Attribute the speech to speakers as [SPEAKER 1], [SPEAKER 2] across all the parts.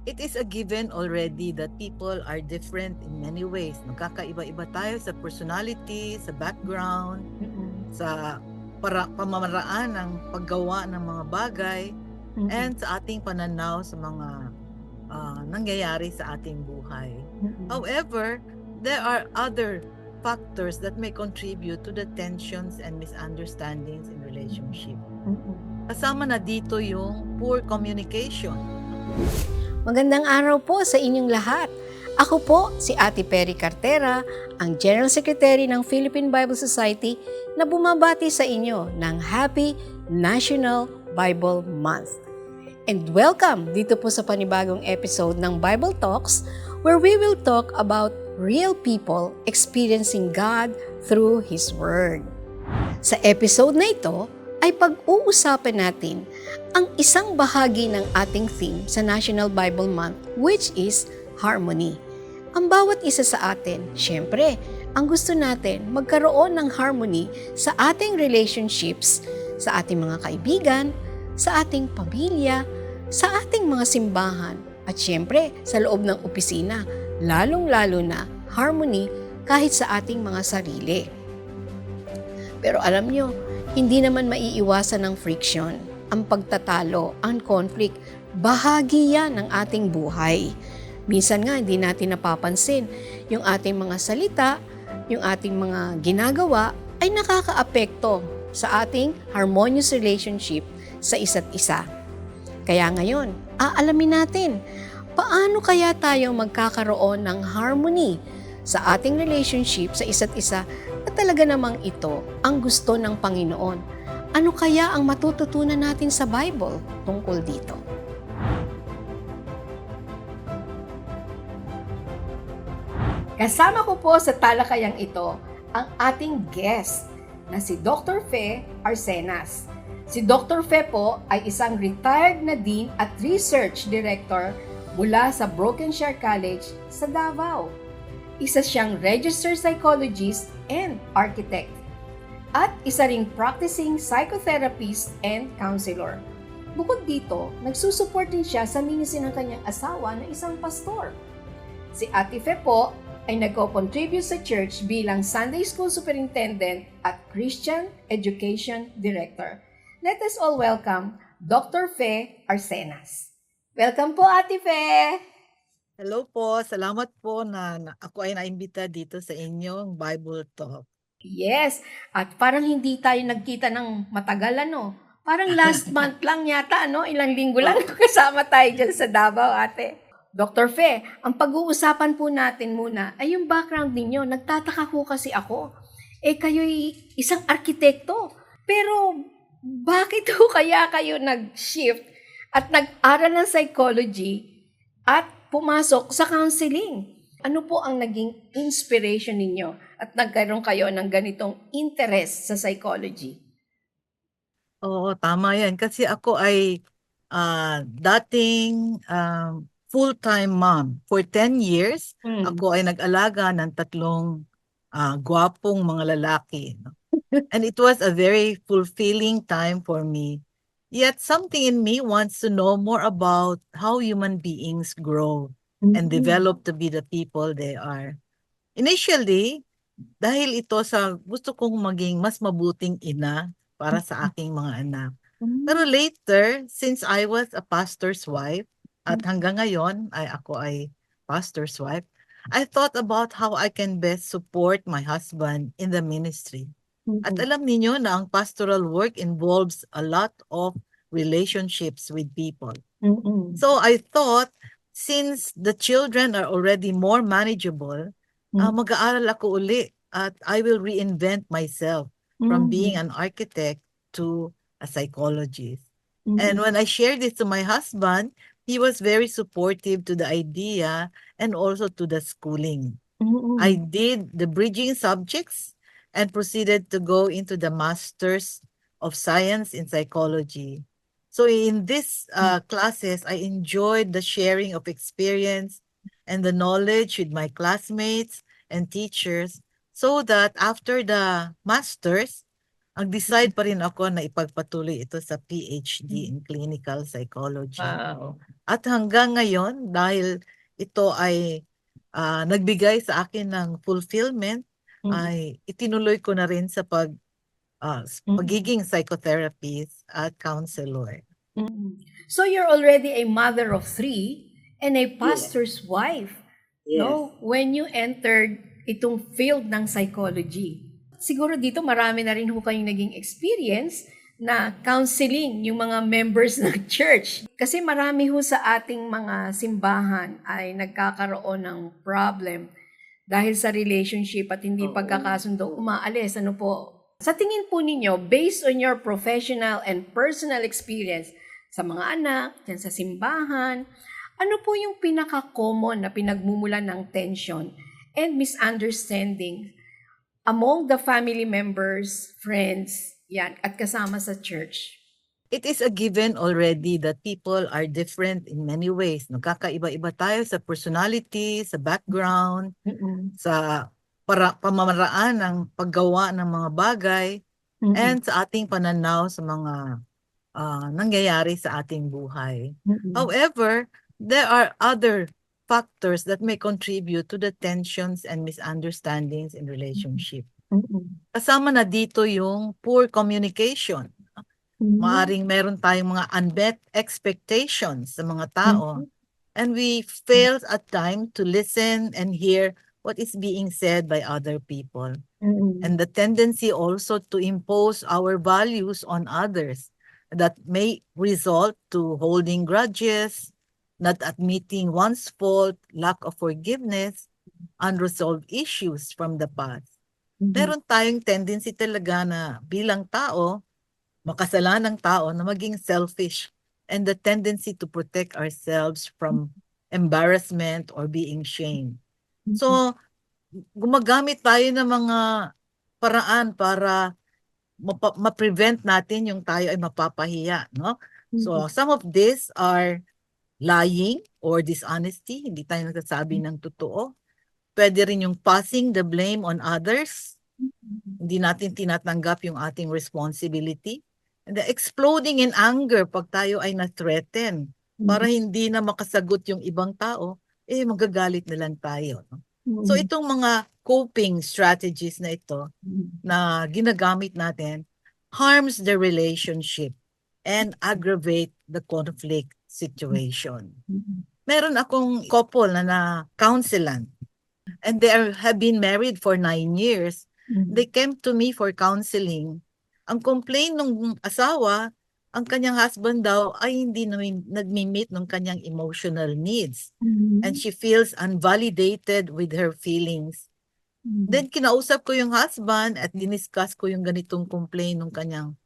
[SPEAKER 1] it is a given already that people are different in many ways. Magkakaiba-iba tayo sa personality, sa background,
[SPEAKER 2] Mm.
[SPEAKER 1] sa pamamaraan ng paggawa ng mga bagay,
[SPEAKER 2] Mm.
[SPEAKER 1] and sa ating pananaw sa mga nangyayari sa ating buhay.
[SPEAKER 2] Mm.
[SPEAKER 1] However, there are other factors that may contribute to the tensions and misunderstandings in relationship.
[SPEAKER 2] Mm.
[SPEAKER 1] Kasama na dito yung poor communication.
[SPEAKER 2] Magandang araw po sa inyong lahat. Ako po si Ate Perry Cartera, ang General Secretary ng Philippine Bible Society na bumabati sa inyo ng Happy National Bible Month. And welcome dito po sa panibagong episode ng Bible Talks where we will talk about real people experiencing God through His Word. Sa episode na ito ay pag-uusapan natin ang isang bahagi ng ating theme sa National Bible Month, which is harmony. Ang bawat isa sa atin, syempre, ang gusto natin magkaroon ng harmony sa ating relationships, sa ating mga kaibigan, sa ating pamilya, sa ating mga simbahan, at syempre sa loob ng opisina, lalong-lalo na harmony kahit sa ating mga sarili. Pero alam nyo, hindi naman maiiwasan ng friction, ang pagtatalo, ang conflict. Bahagi yan ng ating buhay. Minsan nga hindi natin napapansin yung ating mga salita, yung ating mga ginagawa ay nakakaapekto sa ating harmonious relationship sa isa't isa. Kaya ngayon, aalamin natin, paano kaya tayo magkakaroon ng harmony sa ating relationship sa isa't isa at talaga namang ito ang gusto ng Panginoon. Ano kaya ang matututunan natin sa Bible tungkol dito? Kasama ko po sa talakayang ito ang ating guest na si Dr. Fe Arsenas. Si Dr. Fe po ay isang retired na Dean at Research Director mula sa Brokenshire College sa Davao. Isa siyang registered psychologist and architect. At isa ring practicing psychotherapist and counselor. Bukod dito, nagsusupport din siya sa ministry ng kanyang asawa na isang pastor. Si Ate Fe po ay nagko-contribute sa church bilang Sunday School Superintendent at Christian Education Director. Let us all welcome Dr. Fe Arsenas. Welcome po, Ate Fe!
[SPEAKER 1] Hello po, salamat po na ako ay naimbita dito sa inyong Bible Talk.
[SPEAKER 2] Yes, at parang hindi tayo nagkita ng matagal, ano? Parang last month lang yata, ano? Ilang linggo lang kasama tayo dyan sa Davao, ate. Dr. Fe, ang pag-uusapan po natin muna ay yung background ninyo. Nagtataka po kasi ako. Kayo'y isang arkitekto. Pero bakit po kaya kayo nag-shift at nag-aral ng psychology at pumasok sa counseling? Ano po ang naging inspiration ninyo at nagkaroon kayo ng ganitong interest sa psychology?
[SPEAKER 1] Oo, tama yan. Kasi ako ay dating full-time mom. For 10 years, ako ay nag-alaga ng 3 gwapong mga lalaki. No? And it was a very fulfilling time for me. Yet something in me wants to know more about how human beings grow and develop to be the people they are. Initially, dahil ito sa gusto kong maging mas mabuting ina para sa aking mga anak. Pero later, since I was a pastor's wife, at hanggang ngayon ako ay pastor's wife, I thought about how I can best support my husband in the ministry. At alam niyo na ang pastoral work involves a lot of relationships with people. So I thought, since the children are already more manageable, mag-aaral ako uli at I will reinvent myself from being an architect to a psychologist. And when I shared this to my husband, he was very supportive to the idea and also to the schooling. I did the bridging subjects and proceeded to go into the Masters of Science in Psychology. So in these classes, I enjoyed the sharing of experience and the knowledge with my classmates and teachers so that after the Masters, Decide pa rin ako na ipagpatuloy ito sa PhD in Clinical Psychology.
[SPEAKER 2] Wow.
[SPEAKER 1] At hanggang ngayon, dahil ito ay nagbigay sa akin ng fulfillment, ay itinuloy ko na rin sa pagiging psychotherapist at counselor.
[SPEAKER 2] So you're already a mother of 3 and a pastor's wife. No? When you entered itong field ng psychology. Siguro dito marami na rin ho kayong naging experience na counseling yung mga members ng church. Kasi marami ho sa ating mga simbahan ay nagkakaroon ng problem dahil sa relationship at hindi pagkakasundo, umaalis. Ano po? Sa tingin po ninyo, based on your professional and personal experience sa mga anak, dyan sa simbahan, ano po yung pinaka-common na pinagmumulan ng tension and misunderstanding among the family members, friends, yan, at kasama sa church?
[SPEAKER 1] It is a given already that people are different in many ways. Nagkakaiba-iba tayo sa personality, sa background, sa pamamaraan ng paggawa ng mga bagay, and sa ating pananaw sa mga nangyayari sa ating buhay. However, there are other factors that may contribute to the tensions and misunderstandings in relationship. Kasama na dito yung poor communication. Maaring meron tayong mga unmet expectations sa mga tao, and we fail at times to listen and hear what is being said by other people. And the tendency also to impose our values on others that may result to holding grudges, not admitting one's fault, lack of forgiveness, unresolved issues from the past. Meron tayong tendency talaga na bilang tao, makasalanang tao, na maging selfish, and the tendency to protect ourselves from embarrassment or being shamed. So, gumagamit tayo ng mga paraan para ma-prevent natin yung tayo ay mapapahiya, no? So, some of these are lying or dishonesty, hindi tayo nagsasabi ng totoo. Pwede rin yung passing the blame on others. Hindi natin tinatanggap yung ating responsibility. And the exploding in anger pag tayo ay na-threaten para hindi na makasagot yung ibang tao, magagalit na lang tayo. No? So itong mga coping strategies na ito na ginagamit natin harms the relationship and aggravate the conflict situation. Meron akong couple na counselan, and they have been married for 9 years. They came to me for counseling. Ang complaint ng asawa, ang kanyang husband daw ay hindi nagmi-meet ng kanyang emotional needs. And she feels unvalidated with her feelings. Then kinausap ko yung husband at diniscuss ko yung ganitong complaint ng kanyang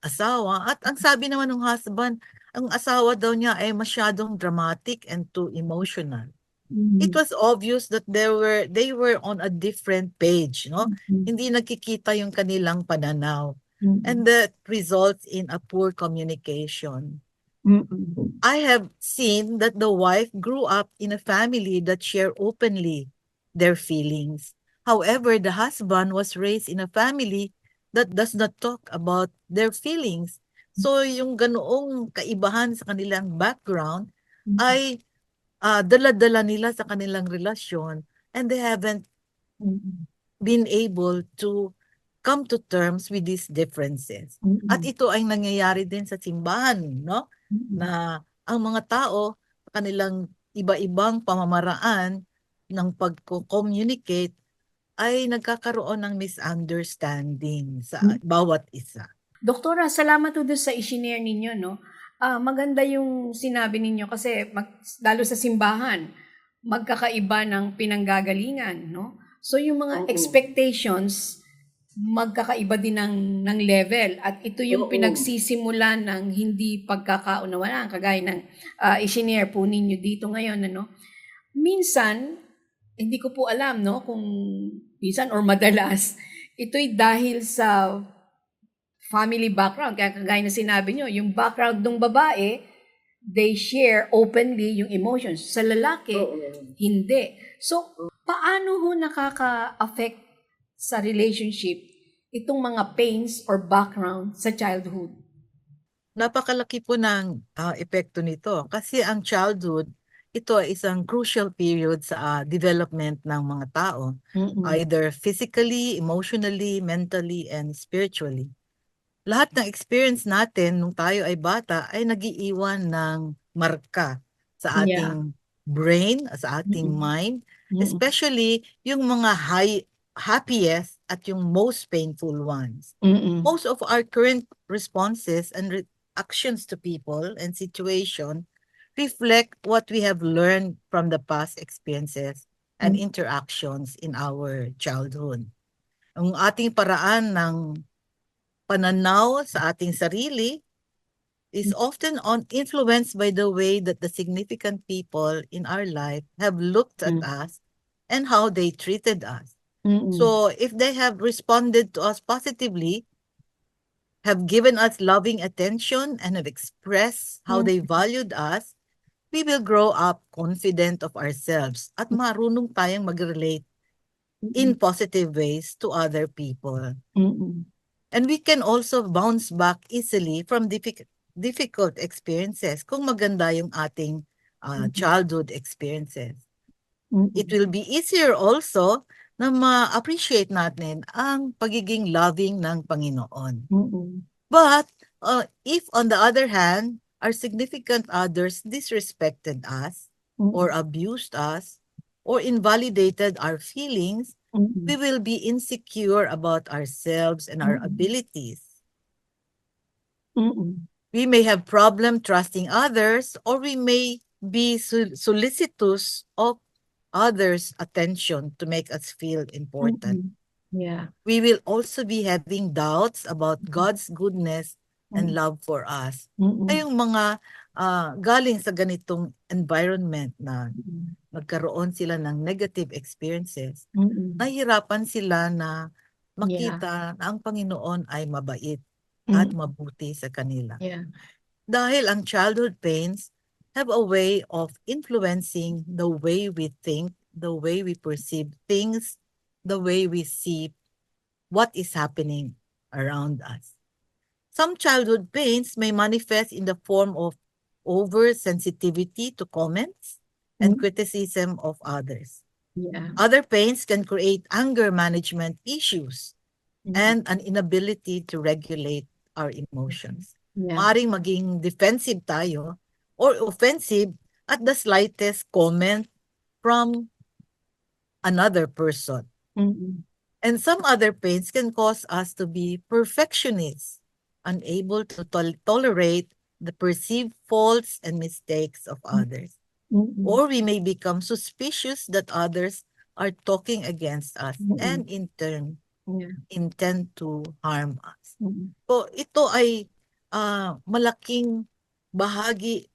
[SPEAKER 1] asawa. At ang sabi naman ng husband, ang asawa daw niya ay masyadong dramatic and too emotional. It was obvious that they were on a different page, no? Hindi nakikita yung kanilang pananaw. And that results in a poor communication. I have seen that the wife grew up in a family that share openly their feelings. However, the husband was raised in a family that does not talk about their feelings. So yung ganoong kaibahan sa kanilang background ay dala-dala nila sa kanilang relasyon, and they haven't been able to come to terms with these differences. At ito ay nangyayari din sa simbahan, no? Na ang mga tao, kanilang iba-ibang pamamaraan ng pag-communicate ay nagkakaroon ng misunderstanding sa bawat isa.
[SPEAKER 2] Doktora, salamat po doon sa i-share ninyo, no? Maganda yung sinabi ninyo kasi lalo sa simbahan, magkakaiba ng pinanggagalingan, no? So yung mga expectations, magkakaiba din ng level at ito yung pinagsisimulan ng hindi pagkakaunawaan, kagaya ng i-share po ninyo dito ngayon, ano? Minsan, hindi ko po alam, no, kung minsan or madalas, ito'y dahil sa family background. Kaya kagaya na sinabi nyo, yung background ng babae, they share openly yung emotions. Sa lalaki, hindi. So, paano ho nakaka-affect sa relationship itong mga pains or background sa childhood?
[SPEAKER 1] Napakalaki po ng epekto nito kasi ang childhood, ito ay isang crucial period sa development ng mga tao, either physically, emotionally, mentally, and spiritually. Lahat ng experience natin nung tayo ay bata ay nagiiwan ng marka sa ating brain, sa ating mind, especially yung mga happiest at yung most painful ones. Most of our current responses and actions to people and situation reflect what we have learned from the past experiences and interactions in our childhood. Ang ating paraan ng pananaw sa ating sarili is often influenced by the way that the significant people in our life have looked at us and how they treated us. So if they have responded to us positively, have given us loving attention, and have expressed how they valued us, we will grow up confident of ourselves at marunong tayong mag-relate in positive ways to other people. And we can also bounce back easily from difficult experiences kung maganda yung ating childhood experiences. It will be easier also na ma-appreciate natin ang pagiging loving ng Panginoon. But if on the other hand, our significant others disrespected us or abused us or invalidated our feelings, we will be insecure about ourselves and our abilities. We may have problem trusting others, or we may be solicitous of others' attention to make us feel important. We will also be having doubts about God's goodness and love for us. Ay yung mga galing sa ganitong environment na magkaroon sila ng negative experiences, nahihirapan sila na makita na ang Panginoon ay mabait at mabuti sa kanila. Dahil ang childhood pains have a way of influencing the way we think, the way we perceive things, the way we see what is happening around us. Some childhood pains may manifest in the form of oversensitivity to comments and criticism of others. Other pains can create anger management issues and an inability to regulate our emotions. Maaaring maging defensive tayo or offensive at the slightest comment from another person. And some other pains can cause us to be perfectionists, unable to tolerate the perceived faults and mistakes of others. Or we may become suspicious that others are talking against us and in turn intend to harm us. So ito ay malaking bahagi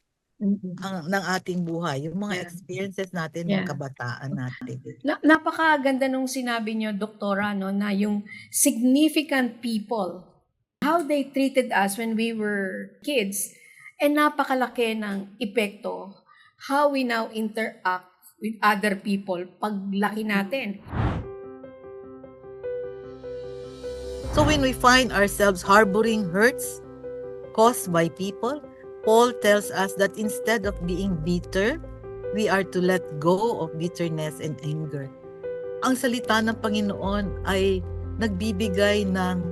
[SPEAKER 1] ng ating buhay, yung mga experiences natin ng kabataan natin.
[SPEAKER 2] Napakaganda nung sinabi niyo, Doktora, no, na yung significant people, how they treated us when we were kids, napakalaki ng epekto how we now interact with other people paglaki natin.
[SPEAKER 1] So when we find ourselves harboring hurts caused by people, Paul tells us that instead of being bitter, we are to let go of bitterness and anger. Ang salita ng Panginoon ay nagbibigay ng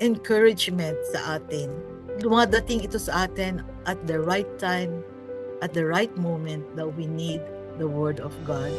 [SPEAKER 1] encouragement sa atin. Dumadating ito sa atin at the right time, at the right moment that we need the Word of God.